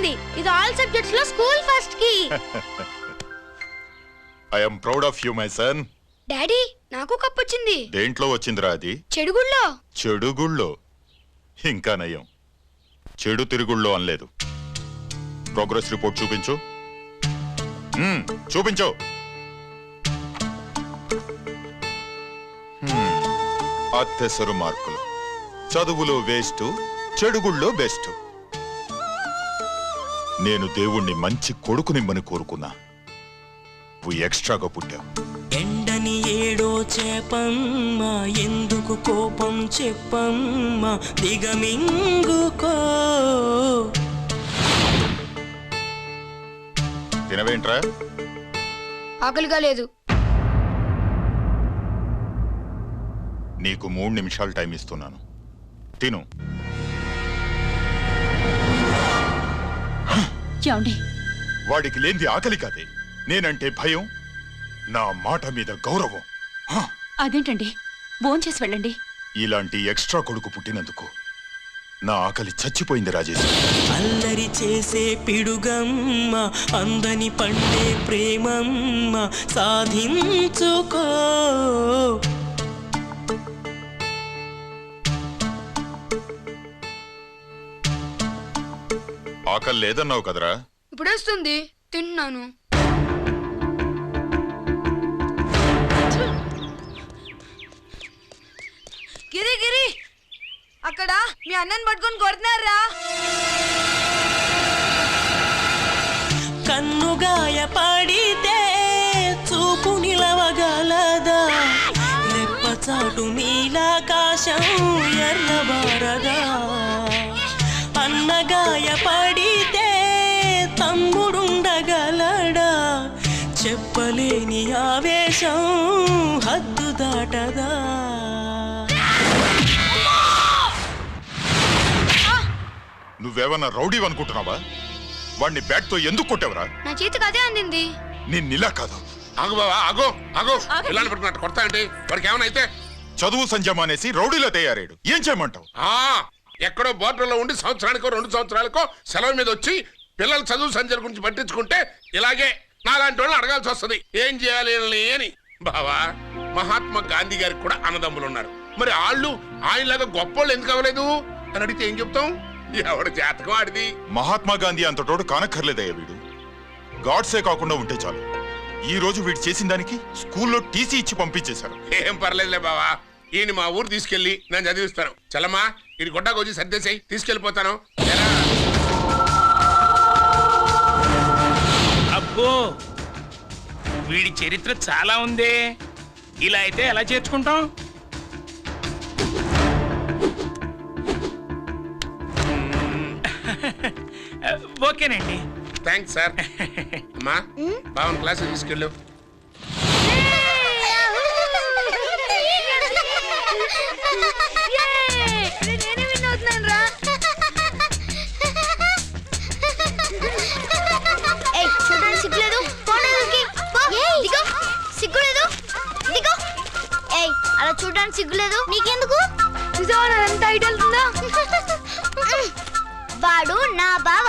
వచ్చింది. ఇది all subjects లో స్కూల్ ఫస్ట్ కి. I am proud of you my son. Daddy నాకు కప్ వచ్చింది. దేంట్లో వచ్చిందిరా అది? చెడుగుళ్ళో. చెడుగుళ్ళో? ఇంకా నయం, చెడు తిరుగుళ్ళో అనలేదు. ప్రోగ్రెస్ రిపోర్ట్ చూపించు. చూపించు. అత్తెసరు మార్కులు. చదువులో వేస్ట్, చెడుగుళ్ళో బెస్ట్. నేను దేవుణ్ణి మంచి కొడుకునిమ్మని కోరుకున్నా. నువ్వు ఎక్స్ట్రాగా పుట్టావు. ఎండని ఏడో చేపమ్మ, ఎందుకు కోపం చెప్పమ్మ, దిగమింగుకో. తినవేంట్రా? ఆకలిగా లేదు. నీకు 3 నిమిషాలు టైం ఇస్తున్నాను, తిను. వాడికి లేనిది ఆకలి కాదే, నేనంటే భయం, నా మాట మీద గౌరవం. అదేంటండి, భోంచేసి వెళ్ళండి. ఇలాంటి ఎక్స్ట్రా కొడుకు పుట్టినందుకు నా ఆకలి చచ్చిపోయింది రాజేష్. అల్లరి చేసే పిడుగమ్మ, అందని పండే ప్రేమమ్మ, సాధించుకో. ఆకలి లేదన్నావు కదరా? ఇప్పుడేస్తుంది, తింటున్నాను. గిరి గిరి, అక్కడ మీ అన్నని పట్టుకొని కొడుతున్నారా? కన్నుగాయ పడితే చూపు నిలవగలదా, రెప్పచాటు నీలాకాశం ఎర్రబారదా. అన్నగాయ పడితే తమ్ముడుండగలడా, చెప్పలేని ఆవేశం హద్దు దాటదా. నువ్వేమన్నా రౌడీ అనుకుంటున్నావా? వాడిని బ్యాట్ తో ఎందుకు కొట్టావరా? నా చేతికి అదే అందింది. నిన్నిలా కాదు. ఆగు బావా, ఆగు ఆగు. పిల్లల్ని పట్టుకున్నట్టు కొడతా అంటే వాడికి ఏమైనా అయితే? చదువు సంజమానేసి రౌడీలో తయారాడు. ఏం చేయమంటావు? ఎక్కడో బోర్డర్లో ఉండి సంవత్సరానికో 2 సంవత్సరాలకో సెలవు మీద వచ్చి పిల్లల చదువు సంచల గురించి పట్టించుకుంటే ఇలాగే నాలాంటి వాళ్ళని అడగాల్సి వస్తుంది ఏం చేయాలి అని. బావా, మహాత్మా గాంధీ గారికి కూడా అన్నదమ్ములు ఉన్నారు. మరి వాళ్ళు ఆయనలాగా గొప్పోళ్ళు ఎందుకు అవ్వలేదు అని అడిగితే ఏం చెప్తాం? ఎవడు జాతకం ఆడిది. మహాత్మా గాంధీ అంతటోడు కానక్కర్లేదయ్యా వీడు. గాడ్సే కాకుండా ఉంటే చాలు. ఈ రోజు వీడు చేసిన దానికి స్కూల్లో టీసీ ఇచ్చి పంపించేశారు. ఏం పర్లేదులే బావా, ఈయన మా ఊరు తీసుకెళ్లి నేను చదివిస్తాను. చల్లమ్మా, ఈ గుడ్డకు వచ్చి సర్దేశాయి, తీసుకెళ్లిపోతాను. అబ్బో, వీడి చరిత్ర చాలా ఉంది. ఇలా అయితే ఎలా చేర్చుకుంటాం? ఓకేనండి. Thanks sir. అమ్మా, బావన్ క్లాస్ తీసుకెళ్ళు. అలా చూడడానికి సిగ్గులేదు నీకెందుకు? వాడు నా బావ,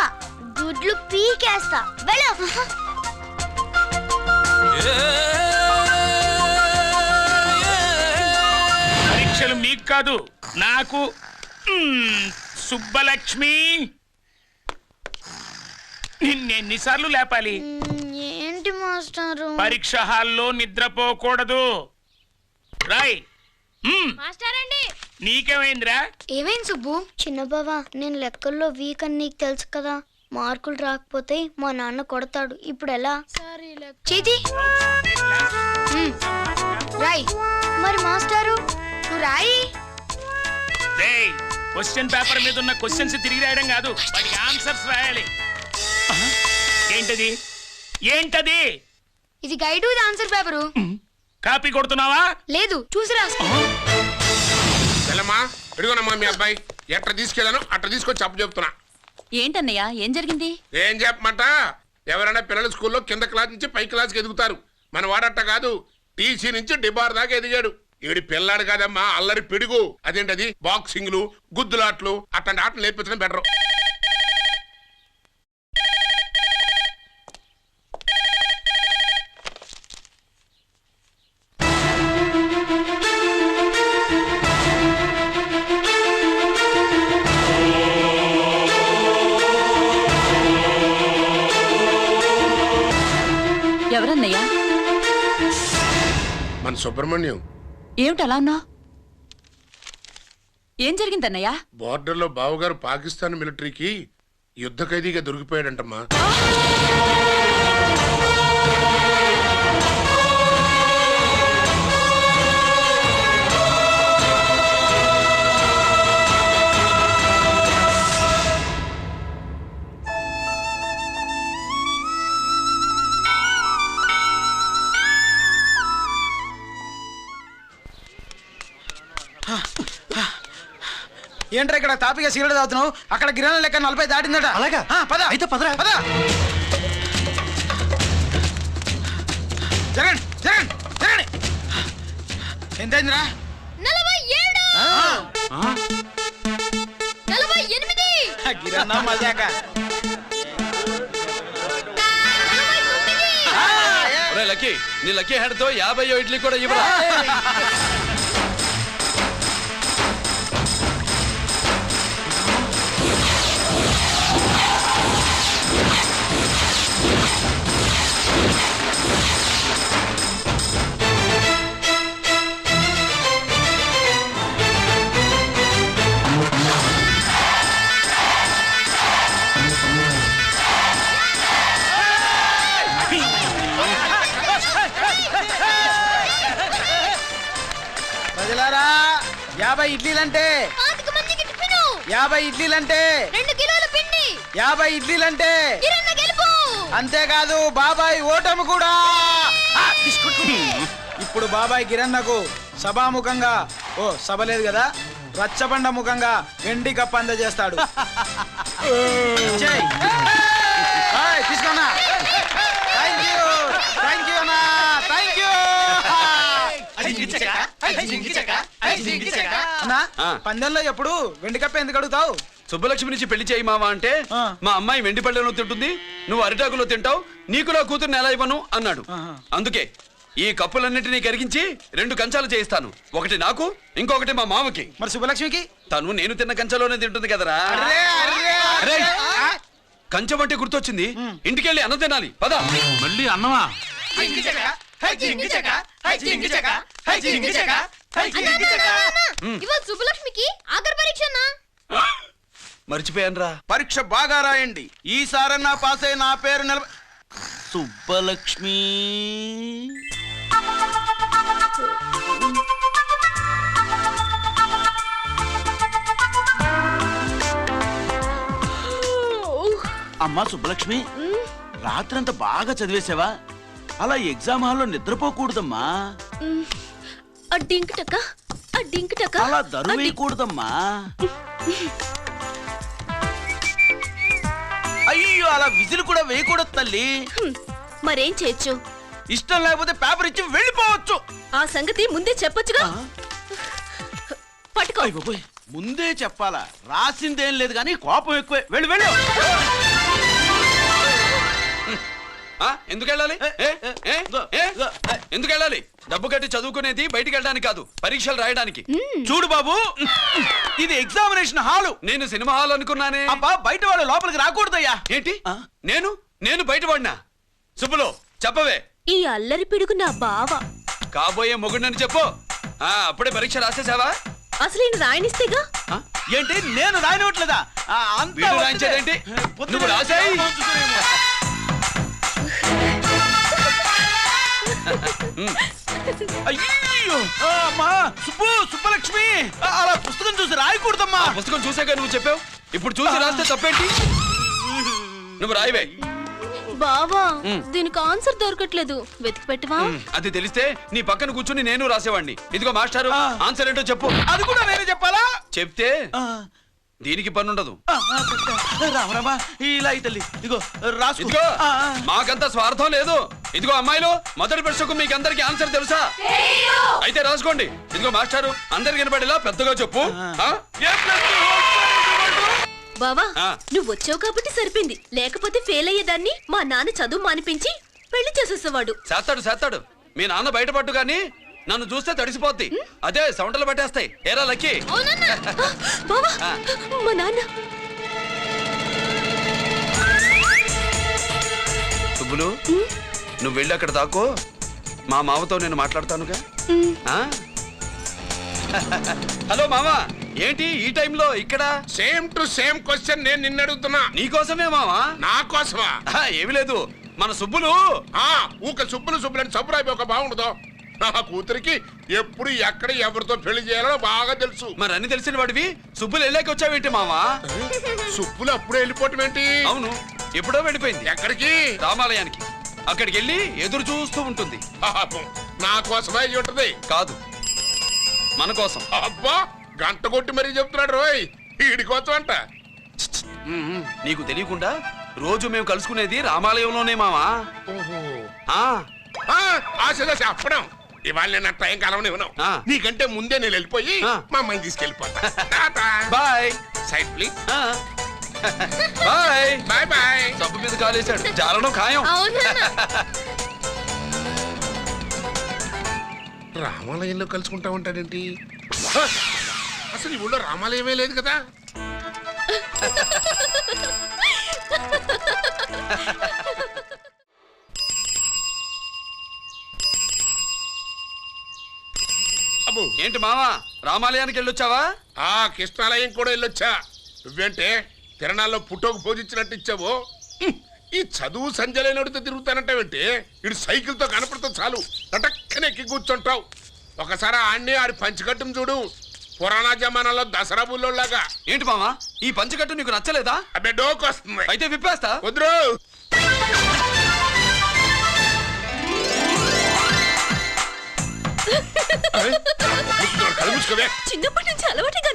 గుడ్లు పీకేస్తా. వెళ్ళు. పరీక్షలు మీకు కాదు, నాకు. సుబ్బలక్ష్మి, నిన్నెన్నిసార్లు లేపాలి? ఏంటి మాస్టారు? పరీక్ష హాల్లో నిద్రపోకూడదు. రాయ్. నీకేమైందిరా? ఏమైంది సుబ్బు? చిన్న బావా, నేను లెక్కల్లో వీక్ అని నీకు తెలుసు కదా. మార్కులు రాకపోతే మా నాన్న కొడతాడు. ఇప్పుడు ఎలా? చేతి రాయ్. మరి మాస్టారు నువ్వు రాయి. క్వశ్చన్ పేపర్ మీద ఉన్న క్వశ్చన్స్ తిరిగి రాయడం కాదు, వాటికి ఆన్సర్స్ రాయాలి. ఏంటది? ఏంటది? ఇది గైడు, ఇది ఆన్సర్ పేపరు. కాపీ కొడుతున్నావా? లేదు, చూసి రాస్తా. చల్లమ్మా, ఎడుగునమ్మా మీ అబ్బాయి. ఎట్లా తీసుకెళ్ళాను అట్లా తీసుకొచ్చి అప్పు చెప్తున్నా. ఏంటన్నయ్య, ఏం జరిగింది? ఏం చెప్పమంట? ఎవరైనా పిల్లలు స్కూల్లో కింద క్లాస్ నుంచి పై క్లాస్కి ఎదుగుతారు. మన వాడట్ట కాదు, టీసీ నుంచి డిబార్ దాకా ఎదిగాడు. ఈడి పిల్లాడు కాదమ్మా, అల్లరి పిడుగు. అదేంటది, బాక్సింగ్లు, గుద్దులాట్లు, అట్లాంటి ఆటలు నేర్పించడం బెటరు. ఎవరన్నయ్యా? మన సుబ్రహ్మణ్యం. ఏమిటలా అన్నా? ఏం జరిగిందన్నయ్యా? బోర్డర్లో బావగారు పాకిస్తాన్ మిలిటరీకి యుద్ధ ఖైదీగా దొరికిపోయాడంటమ్మా. ఏంట్రా ఇక్కడ తాపిగా సిగరెట్ తాగుతున్నావు? అక్కడ గిరణం లెక్క 40 దాటిందట. అలాగా? పద అయితే పదరా. పద. జరగండి జరగండి జరగండి. ఎంతైందిరా? 47 గిరన్నా మజాక. లక్కీ, నీ లక్కీ హెడ్ తో 50 ఇడ్లీ కూడా ఇవ్వరా? ప్రజలారా 50 ఇడ్లీలంటే 50 ఇడ్లీలంటే 2 కిలోల పిండి 50 ఇడ్లీలంటే కిరణ్ గెలుపు. అంతేకాదు బాబాయ్ ఓటమి కూడా. ఇప్పుడు బాబాయ్ గిరన్నకు సభాముఖంగా సభ లేదు కదా, రచ్చబండ ముఖంగా వెండి కప్ప అందజేస్తాడు. తీసుకున్నా. థ్యాంక్ యూ అన్నా, థ్యాంక్ యూ అన్నా. పందెంలో ఎప్పుడు వెండి కప్ప ఎందుకు అడుగుతావు? సుబ్బలక్ష్మి నుంచి పెళ్లి చేయి మావా అంటే మా అమ్మాయి వెండి పళ్ళెలో తింటుంది, నువ్వు అరిటాకులో తింటావు, నీకు నా కూతుర్ని ఎలా ఇవ్వను అన్నాడు. అందుకే ఈ కప్పులన్నిటినీ కరిగించి 2 కంచాలు చేయిస్తాను. ఒకటి నాకు, ఇంకొకటి మా మామకి. మరి సుబ్బలక్ష్మికి? తను నేను తిన్న కంచంలోనే తింటుంది కదరా. కంచం అంటే గుర్తొచ్చింది, ఇంటికెళ్ళి అన్నం తినాలి. పద. మళ్ళీ అన్నమా? ఇవాళ సుబ్బలక్ష్మికి ఆఖరి పరీక్ష. మర్చిపోయానురా. పరీక్ష బాగా రాయండి, ఈసారన్నా పాస్ అయి నా పేరు సుబ్బలక్ష్మి. అమ్మా సుబ్బలక్ష్మి, రాత్రంతా బాగా చదివేసావా? అలా ఎగ్జామ్ హాల్లో నిద్రపోకూడదమ్మా. అలా దరువు వేయకూడదమ్మా. అయ్యో, అలా విజిల్ కూడా వేయకూడదు తల్లి. మరేం చేయొచ్చు? ఇష్టం లేకపోతే పేపర్ ఇచ్చి వెళ్ళిపోవచ్చు. ఆ సంగతి ముందే చెప్పొచ్చుగా. పట్టుకో. ముందే చెప్పాలా? రాసిందేం లేదు కానీ కోపం ఎక్కువే. వెళ్ళు వెళ్ళు. ఎందుకు వెళ్ళాలి? ఎందుకు వెళ్ళాలి? డబ్బు కట్టి చదువుకునేది బయటికి వెళ్ళడానికి కాదు, పరీక్షలు రాయడానికి. చూడు బాబు, ఇది ఎగ్జామినేషన్ హాలు. నేను సినిమా హాల్ అనుకున్నానే. అబ్బా, బయట వాళ్ళు లోపలికి రాకూడదయ్యా. ఏంటి? నేను బయటపడినా? సుబ్బులు చెప్పవే. ఈ అల్లరి పిడుగు నా బావ. కాబోయే మొగుడిని చెప్పు. అప్పుడే పరీక్ష రాసేసావా? అసలు ఈయన రాయనిస్తేగా. ఏంటి, నేను రాయనివ్వట్లేదా? వీడు రాయించేదేంటి? నువ్వు రాసాయి. అయ్యో అమ్మా, సుబ్బలక్ష్మి, అలా పుస్తకం చూసి రాయకూడదమ్మా. పుస్తకం చూసాక నువ్వు చెప్పావు, ఇప్పుడు చూసి రాస్తే తప్పేంటి? నువ్వు రాయవే. బావా, దీనికి ఆన్సర్ దొరకట్లేదు, వెతికి పెట్టవా? అది తెలిస్తే నీ పక్కన కూర్చుని నేను రాసేవాడిని. ఇదిగో మాస్టారు, ఆన్సర్ ఏంటో చెప్పు. అది కూడా నేనే చెప్పాలా? చెప్తే దీనికి పనుండదు. రామరామా, ఇలా తల్లి, ఇదిగో రాసుకో. ఇదిగో, మాకంతా స్వార్థం లేదు. ఇదిగో అమ్మాయిలు, మొదటి ప్రశ్నకు మీకు అందరికి ఆన్సర్ తెలుసా? అయితే రాసుకోండి. ఇదిగో మాస్టారు, అందరికి వినపడేలా పెద్దగా చెప్పు. బావా, నువ్వు వచ్చావు కాబట్టి సరిపోయింది, లేకపోతే ఫెయిల్ అయ్యేదాన్ని. మా నాన్న చదువు మానిపించి పెళ్లి చేసేసేవాడు. చేస్తాడు. మీ నాన్న బయటపడ్డు గాని నన్ను చూస్తే తడిసిపోద్ది. అదే సౌంటలు పట్టేస్తాయి. ఏరా లక్కీ? బావా, మా నాన్న. సుబ్బులు, నువ్వు వెళ్ళి అక్కడ దాకో, మా మామతో నేను మాట్లాడతానుగా. హలో మామా, ఏంటి ఈ టైంలో ఇక్కడ? సేమ్ టు సేమ్ క్వశ్చన్ నేను నిన్ను అడుగుతున్నా. నీకోసమే మామా. నా కోసమా? ఏమి లేదు, మన సుబ్బులు ఊక సుబ్బులని సబ్బురాయి ఒక బాగుండదు. నా కూతురికి ఎప్పుడు ఎక్కడ ఎవరితో పెళ్లి చేయాలో బాగా తెలుసు. మరి అన్ని తెలిసిన వాడివి సుబ్బులు వెళ్ళాక వచ్చావేంటి మామా? సుబ్బులు అప్పుడే వెళ్ళిపోవటం ఏంటి? అవును, ఎప్పుడో వెళ్ళిపోయింది. ఎక్కడికి? రామాలయానికి. అక్కడికి వెళ్ళి ఎదురు చూస్తూ ఉంటుంది. నా కోసమే అయి ఉంటది. కాదు, మన కోసం. అబ్బా, గంట కొట్టి మరీ చెప్తున్నాడు రోయ్, వీడి కోసం అంట. నీకు తెలియకుండా రోజు మేము కలుసుకునేది రామాలయంలోనే మావా. ఆశ అప్పడం. ఇవాళ నేను టైం కాలం ఇవ్వను. నీకంటే ముందే నేను వెళ్ళిపోయి మా అమ్మాయిని తీసుకెళ్ళిపోతా. Bye. Side please. Bye bye bye. సబ్బు మీద కాలేశాడు, జారడం ఖాయం. రామాలయంలో కలుసుకుంటా ఉంటాడేంటి? అసలు ఈ ఊళ్ళో రామాలయమే లేదు కదా. ఏంటి మావా, రామాలయానికి వెళ్ళొచ్చావా? కృష్ణాలయం కూడా వెళ్ళొచ్చా. నువ్వేంటే తిరణాల్లో పుట్టోకు పూజించినట్టు ఇచ్చావు. ఈ చదువు సంజలైనడితో తిరుగుతానంటావేంటి? ఇడు సైకిల్ తో కనపడితే చాలు నటక్కనే ఎక్కి కూర్చుంటావు. ఒకసారి ఆడిని ఆడి పంచకట్టును చూడు, పురాణ జమానాలో దసరా బుల్లోలాగా. ఏంటి మావా, ఈ పంచకట్టు నీకు నచ్చలేదా? అబ్బే డోకు వస్తుంది. అయితే విప్పేస్తా. వద్దు. చిన్నప్పటి నుంచి అలవాటుగా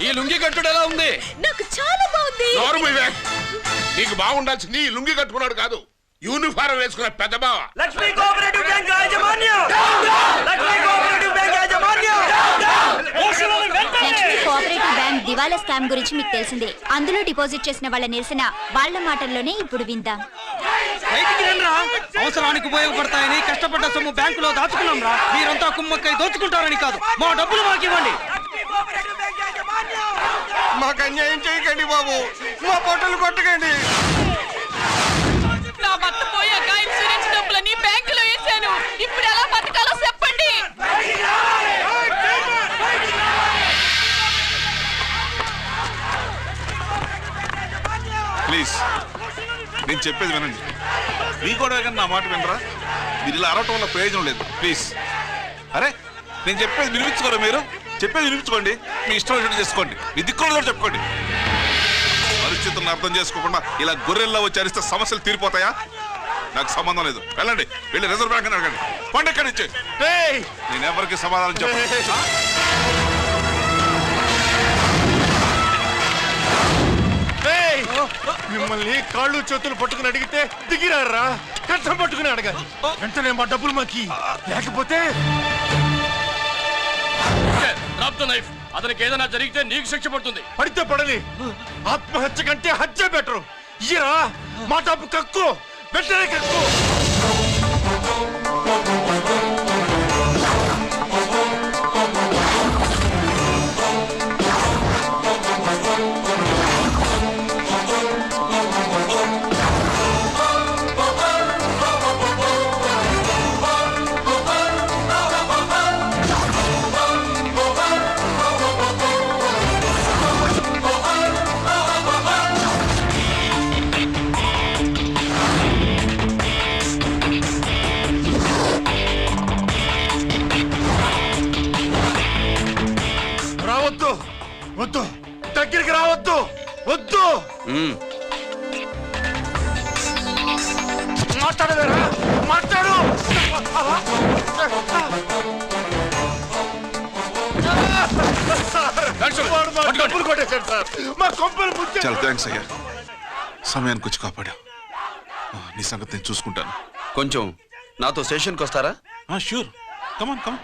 ఈ లుంగి కట్టుడు ఎలా ఉంది? నాకు చాలా బాగుంది. నీకు బాగుండాల్సింది ఈ లుంగి కట్టుకున్నాడు కాదు, యూనిఫారం వేసుకున్న పెద్ద బావ. లక్ష్మీ కోఆపరేటివ్ బ్యాంక్ యాజమాన్యం. లక్ష్మీ కోఆపరేటివ్ బ్యాంక్ యాజమాన్యం. లక్ష్మీ కోఆపరేటివ్ బ్యాంక్ దివాలా స్కామ్ గురించి మీకు తెలిసిందే. అందులో డిపాజిట్ చేసిన వాళ్ళ నిరసన వాళ్ళ మాటల్లోనే ఇప్పుడు విందాం. అవసరానికి ఉపయోగపడతాయని కష్టపడ్డ సొమ్ము బ్యాంకులో దాచుకున్నాం రా. మీరంతా కుమ్మక్కై దోచుకుంటారని కాదు, మా డబ్బులు మాకు ఇవ్వండి. మాకు అన్యాయం చేయకండి బాబు, మా పొట్టలు కొట్టకండి. నా భర్త పోయాక ఇన్సూరెన్స్ డబ్బులని బ్యాంకులో వేశాను. ఇప్పుడు ఎలా బతకాలో చెప్పండి. ప్లీజ్, నేను చెప్పేది వినండి. మీ కూడా నా మాట వినరా? మీరు ఇలా అరవటం వల్ల ప్రయోజనం లేదు. ప్లీజ్. అరే, నేను చెప్పేది వినిపించుకోరా? మీరు చెప్పేది వినిపించుకోండి, మీ ఇష్టం వచ్చినట్టు చేసుకోండి, మీ దిక్కులు చెప్పుకోండి. పరిస్థితులను అర్థం చేసుకోకుండా ఇలా గొర్రెల్లో వచ్చి అరిస్తే సమస్యలు తీరిపోతాయా? నాకు సంబంధం లేదు. వెళ్ళండి, వెళ్ళి రిజర్వ్ బ్యాంక్ అని అడగండి. పండి ఎక్కడి నుంచి. నేను ఎవరికి సమాధానం చెప్పను. మిమ్మల్ని కాళ్ళు చేతులు పట్టుకుని అడిగితే దిగిరారా, కష్టం పట్టుకుని అడగాలి. వెంటనే మా డబ్బులు మాకి, లేకపోతే అతనికి ఏదైనా జరిగితే నీకు శిక్ష పడుతుంది. పడితే పడని, ఆత్మహత్య కంటే హత్య బెటరు. ఇయ్యరా మా డబ్బు, కక్కు, వెంటనే కక్కు. రావద్దు, వద్దు, దగ్గరికి రావద్దు, వద్దు. మాట్లాడవేరా, మాట్లాడు. డబ్బులు కొట్టేశాడు సార్, మా కొంపలు ముచ్చాడు. చాలా థ్యాంక్స్ అయ్యా, సమయానికి వచ్చి కాపాడా. నీ సంగతి నేను చూసుకుంటాను. కొంచెం నాతో స్టేషన్కి వస్తారా? షూర్, కమాన్ కమాన్.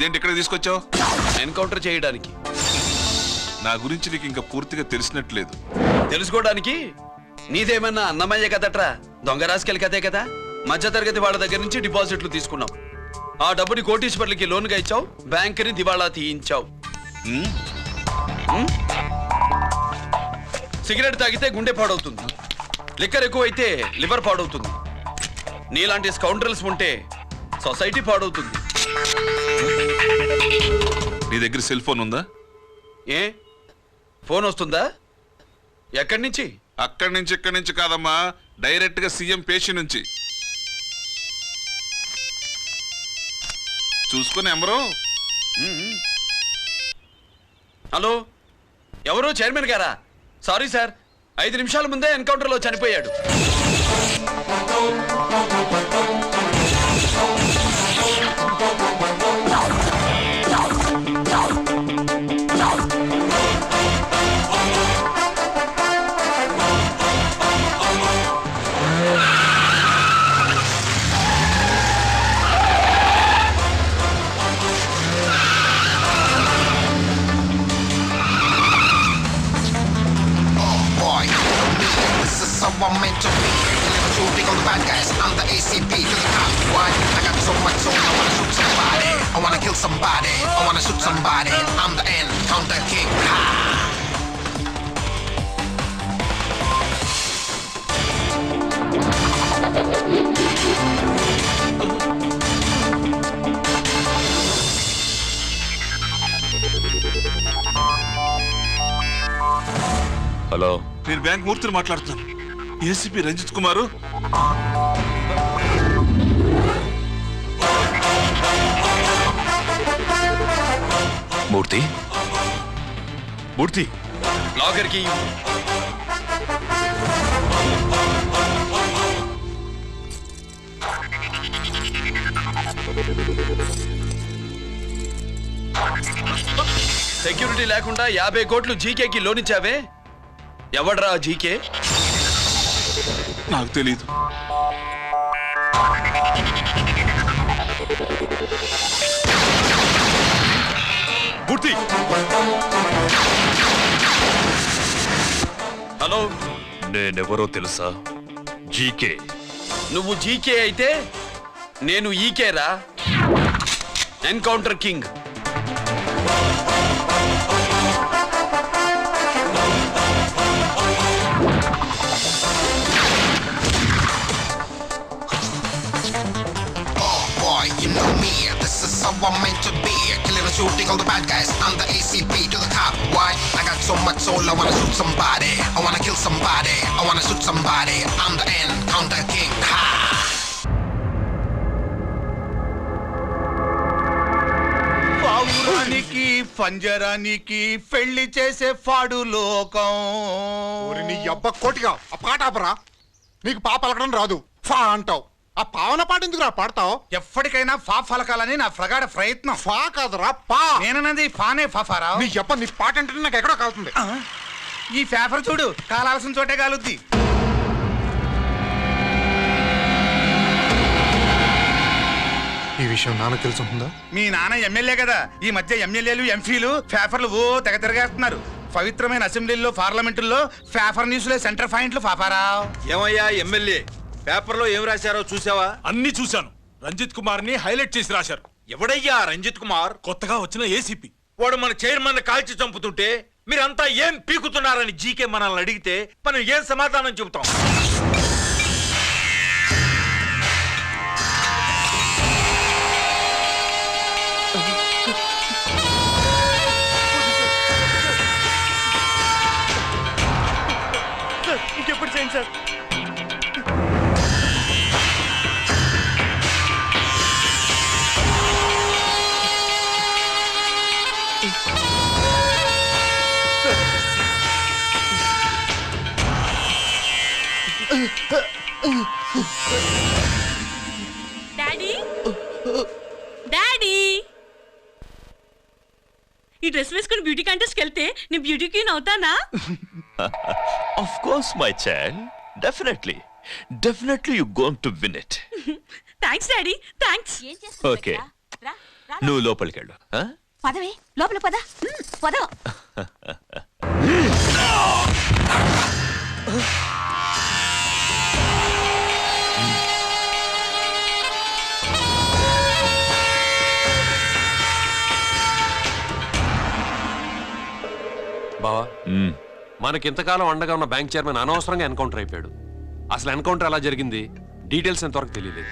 ఇదేంటి ఇక్కడ తీసుకొచ్చావు? ఎన్కౌంటర్ చేయడానికి. నా గురించి నీకు ఇంకా పూర్తిగా తెలిసినట్లేదు. తెలుసుకోవడానికి నీదేమన్నా అన్నమయ్య కదట్రా, దొంగ రాసుకెళ్ళి కదే కదా. మధ్యతరగతి వాళ్ళ దగ్గర నుంచి డిపాజిట్లు తీసుకున్నావు. ఆ డబ్బుని కోటీశ్వర్లకి లోన్గా ఇచ్చావు, బ్యాంకుని దివాళా తీయించావు. సిగరెట్ తాగితే గుండె పాడవుతుంది, లిక్కర్ ఎక్కువైతే లివర్ పాడవుతుంది. నీలాంటి స్కౌండ్రల్స్ ఉంటే సొసైటీ పాడవుతుంది. నీ దగ్గర సెల్ ఫోన్ ఉందా? ఏ ఫోన్ వస్తుందా? ఎక్కడి నుంచి? అక్కడి నుంచి ఇక్కడి నుంచి కాదమ్మా, డైరెక్ట్ గా సీఎం పేషి నుంచి. చూసుకుని ఎవరు? హలో, ఎవరు? చైర్మన్ గారా? సారీ సార్, 5 నిమిషాల ముందే ఎన్కౌంటర్లో చనిపోయాడు. I'm meant to be. Shooting all the bad guys. I'm the ACP to the top. Why? I got so much soul. I wanna shoot somebody. I wanna kill somebody. I wanna shoot somebody. I'm the Encounter King. Ha! Hello, నేను bank మూర్తిని మాట్లాడుతాను. ACP Ranjith కుమారు. మూర్తి, మూర్తి, లాకర్కి security లేకుండా 50 కోట్లు జీకేకి loan ఇచ్చావే, ఎవడ్రా GK? నాకు తెలీదు. మూర్తి, hello, నేనెవరో తెలుసా? జీకే. నువ్వు జీకే అయితే నేను ఈకేరా, encounter king. I'm meant to be. Killing and shooting all the bad guys. I'm the ACP to the top. Why? I got so much soul. I wanna shoot somebody. I wanna kill somebody. I wanna shoot somebody. I'm the Encounter King. Ha! పావురానికి పంజరానికి పెళ్లి చేసే ఫాడు లోకం. నీ అబ్బ కోటిగా ఆ పాట ఆపరా. నీకు పాప పలకడం రాదు, ఫా అంటావు. ఆ పావన పాట ఎందుకు రా పాడతావు? ఎప్పటికైనా ఫా ఫలకాలని నా ప్రగాఢ ప్రయత్నం. ఫా కాదురా పా. నేనన్నది ఫానే ఫాఫారా. నీ చెప్ప నీ పాట అంటే నాకు ఎక్కడో కాలుతుంది. ఈ పేపర్ చూడు, కాలాల్సిన చోటే కాలుద్ది. ఈ విషయం నాన్న తెలుసుంటుందా? మీ నాన్న ఎమ్మెల్యే కదా. ఈ మధ్య ఎమ్మెల్యేలు ఎంపీలు పేపర్లు ఓ తెగ తిరగేస్తున్నారు. పవిత్రమైన అసెంబ్లీల్లో పార్లమెంటుల్లో పేపర్ న్యూస్లో సెంటర్ పాయింట్లు పాపారా. ఏమయ్యా ఎమ్మెల్యే, పేపర్లో ఏం రాశారో చూసావా? అన్ని చూశాను. రంజిత్ కుమార్ ని హైలైట్ చేసి రాశారు. ఎవడయ్యా రంజిత్ కుమార్? కొత్తగా వచ్చిన ఏసీపీ. వాడు మన చైర్మన్ కాల్చి చంపుతుంటే మీరంతా ఏం పీకుతున్నారని జీకే మనల్ని అడిగితే మనం ఏం సమాధానం చెబుతాం? ఇంకెప్పుడు చేయండి సార్. డాడీ, డాడీ, ఈ డ్రెస్ వేసుకుని బ్యూటీ కాంటెస్ట్కి వెళ్తే నేను బ్యూటీ క్వీన్ అవుతానా? Of course, my child. Definitely. Definitely you're going to win it. Thanks daddy, thanks. Okay. నువ్వు లోపలికి వెళ్ళు. పదవే లోపల పద పద. బావా మనకింతకాలం అండగా ఉన్న బ్యాంక్ చైర్మన్ అనవసరంగా ఎన్కౌంటర్ అయిపోయాడు. అసలు ఎన్కౌంటర్ ఎలా జరిగింది డీటెయిల్స్ ఎంతవరకు తెలియదు.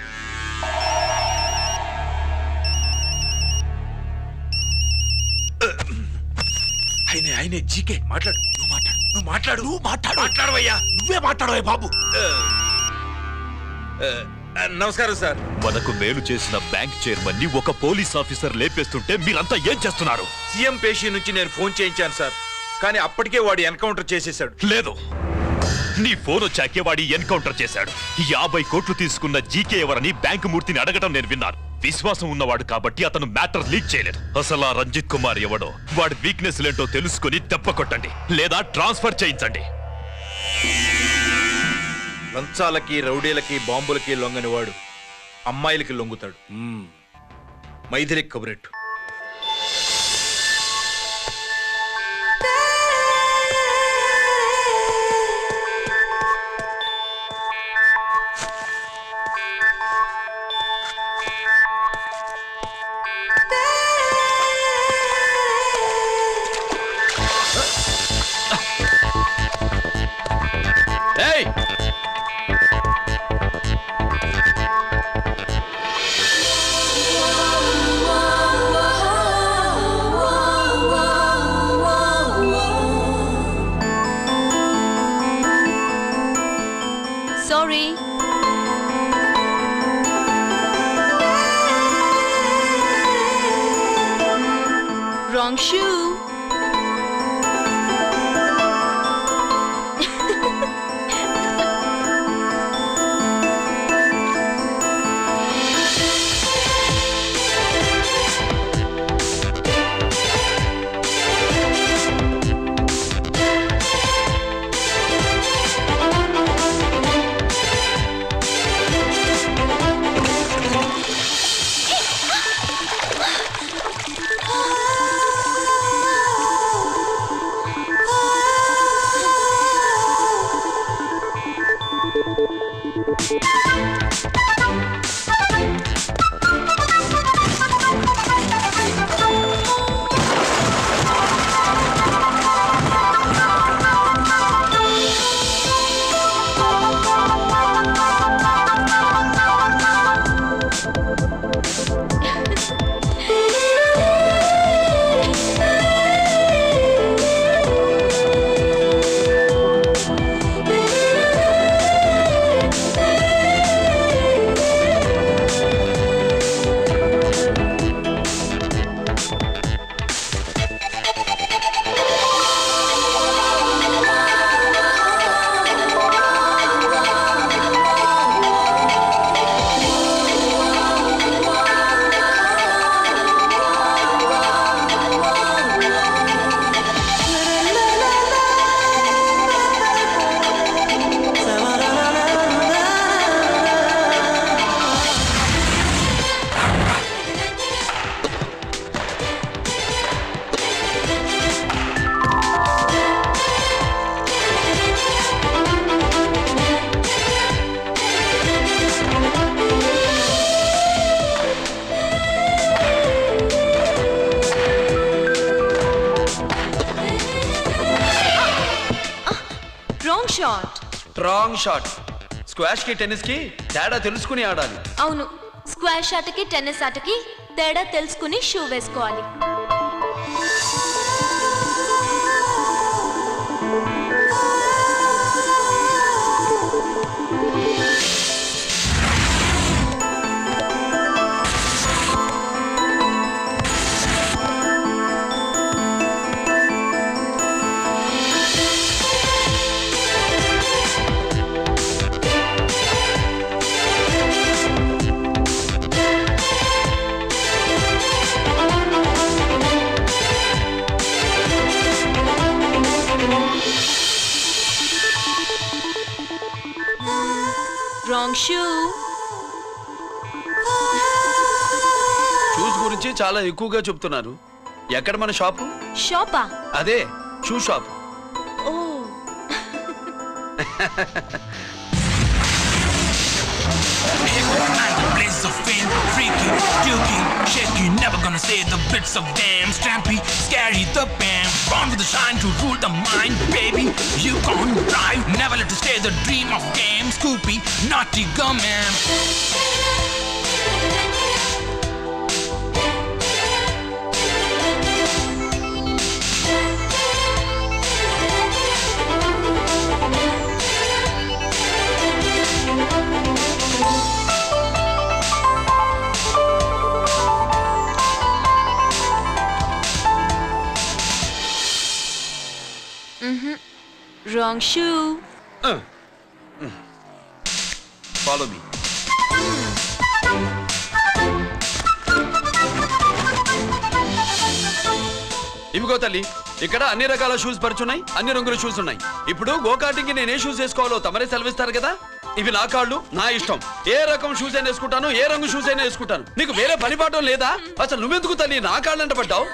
ఆయనే జీకే మాట్లాడు. నువ్వు మాట్లాడవయ్యా. నువ్వే మాట్లాడవయ్యా బాబు. నమస్కారం సార్. మనకు మేలు చేసిన బ్యాంక్ చైర్మన్ ని ఒక పోలీస్ ఆఫీసర్ లేపేస్తుంటే మీరంతా ఏం చేస్తున్నారు? సీఎం పేషి నుంచి నేను ఫోన్ చేయించాను సార్, కానీ అప్పటికే వాడు ఎన్కౌంటర్ చేసేశాడు. లేదు, నీ ఫోన్ వచ్చాకే వాడి ఎన్కౌంటర్ చేశాడు. 50 కోట్లు తీసుకున్న జీకే ఎవరని బ్యాంకు మూర్తిని అడగడం నేను విన్నాను. విశ్వాసం ఉన్నవాడు కాబట్టి అతను మ్యాటర్ లీక్ చేయలేదు. అసలు ఆ రంజిత్ కుమార్ ఎవడో, వాడి వీక్నెస్ లేంటో తెలుసుకుని దెబ్బ కొట్టండి, లేదా ట్రాన్స్ఫర్ చేయించండి. లంచాలకి, రౌడీలకి, బాంబులకి లొంగని వాడు అమ్మాయిలకి లొంగుతాడు. మైథిలి కబురెట్టు. Sorry. Wrong shoe. Wrong shot. Squash కి టెన్నిస్ కి తేడా తెలుసుకుని ఆడాలి. అవును, స్క్వాష్ ఆటకి టెన్నిస్ ఆటకి తేడా తెలుసుకుని షూ వేసుకోవాలి. గురించి చాలా ఎక్కువగా చెప్తున్నారు. ఎక్కడ మన షాపు? షాపా? అదే షూ షాప్. ఓ Blaze of fame, freaky, dukey, shaky, never gonna say the bits of damn strampy, scary the bam, born with the shine to rule the mind, baby, you can't drive, never let to stay the dream of game, Scoopy, naughty gum-man. wrong shoe. Follow me. ఇవిగో తల్లి, ఇక్కడ అన్ని రకాల shoes పరుచున్నాయి, అన్ని రంగుల shoes ఉన్నాయి. ఇప్పుడు go-karting కి నేను ఏ షూస్ వేసుకోవాలో తమరే సెలవిస్తారు కదా. ఇవి నా కాళ్ళు, నా ఇష్టం. ఏ రకం షూస్ అయినా వేసుకుంటాను, ఏ రంగు షూస్ అయినా వేసుకుంటాను. నీకు వేరే పని పాఠం లేదా? అసలు నువ్వెందుకు తల్లి నా కాళ్ళంట పడ్డావు?